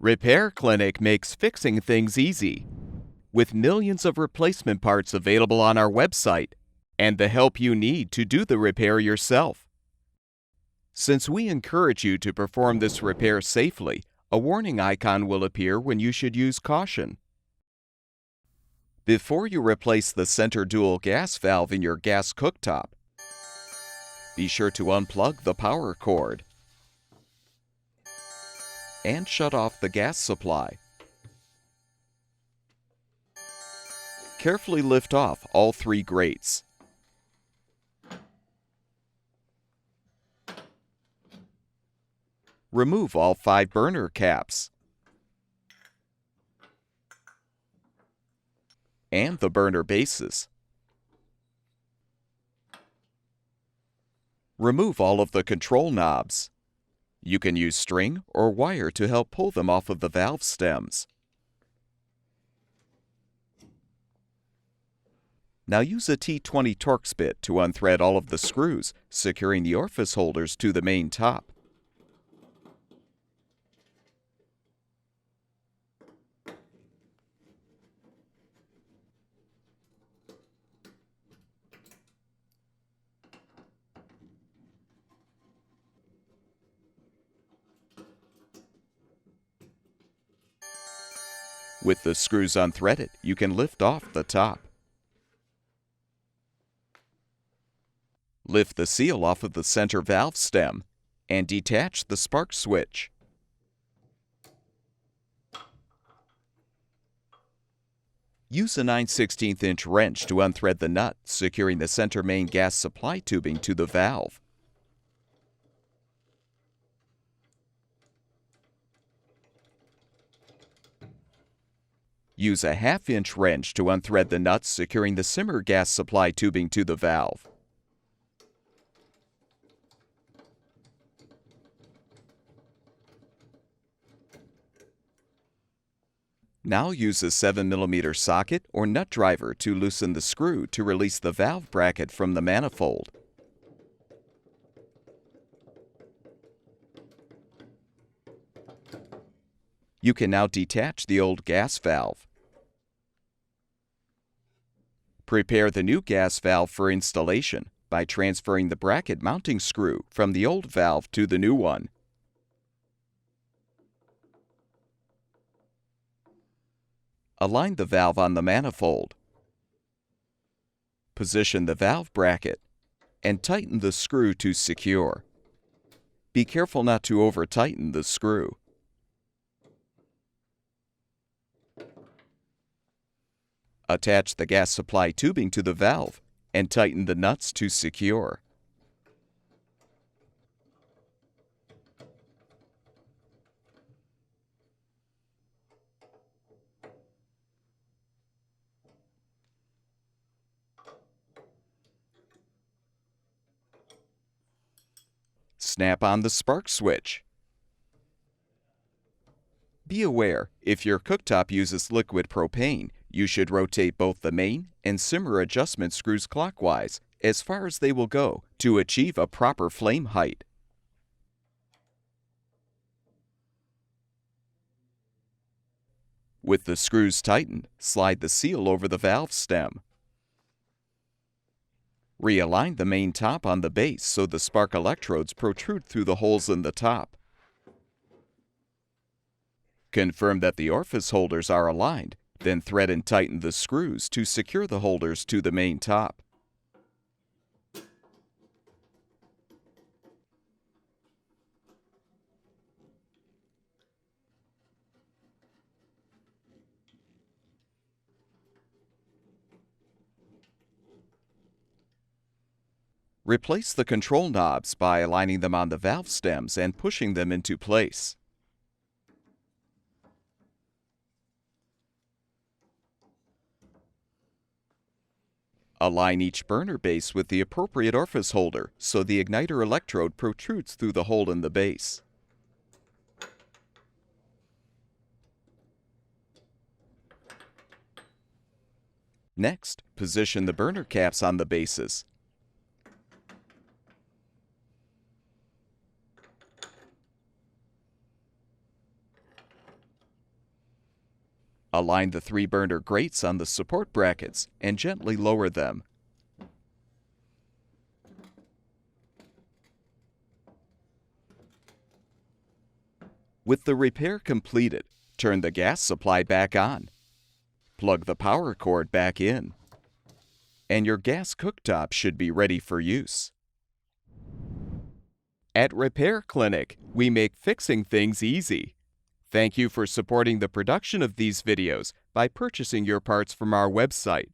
Repair Clinic makes fixing things easy, with millions of replacement parts available on our website and the help you need to do the repair yourself. Since we encourage you to perform this repair safely, a warning icon will appear when you should use caution. Before you replace the center dual gas valve in your gas cooktop, be sure to unplug the power cord and shut off the gas supply. Carefully lift off all 3 grates. Remove all 5 burner caps and the burner bases. Remove all of the control knobs. You can use string or wire to help pull them off of the valve stems. Now use a T20 Torx bit to unthread all of the screws, securing the orifice holders to the main top. With the screws unthreaded, you can lift off the top. Lift the seal off of the center valve stem and detach the spark switch. Use a 9/16" wrench to unthread the nut, securing the center main gas supply tubing to the valve. Use a 1/2" wrench to unthread the nuts, securing the simmer gas supply tubing to the valve. Now use a 7mm socket or nut driver to loosen the screw to release the valve bracket from the manifold. You can now detach the old gas valve. Prepare the new gas valve for installation by transferring the bracket mounting screw from the old valve to the new one. Align the valve on the manifold. Position the valve bracket and tighten the screw to secure. Be careful not to over-tighten the screw. Attach the gas supply tubing to the valve and tighten the nuts to secure. Snap on the spark switch. Be aware, if your cooktop uses liquid propane, you should rotate both the main and simmer adjustment screws clockwise as far as they will go to achieve a proper flame height. With the screws tightened, slide the seal over the valve stem. Realign the main top on the base so the spark electrodes protrude through the holes in the top. Confirm that the orifice holders are aligned, then thread and tighten the screws to secure the holders to the main top. Replace the control knobs by aligning them on the valve stems and pushing them into place. Align each burner base with the appropriate orifice holder so the igniter electrode protrudes through the hole in the base. Next, position the burner caps on the bases. Align the 3-burner grates on the support brackets and gently lower them. With the repair completed, turn the gas supply back on. Plug the power cord back in. And your gas cooktop should be ready for use. At Repair Clinic, we make fixing things easy. Thank you for supporting the production of these videos by purchasing your parts from our website.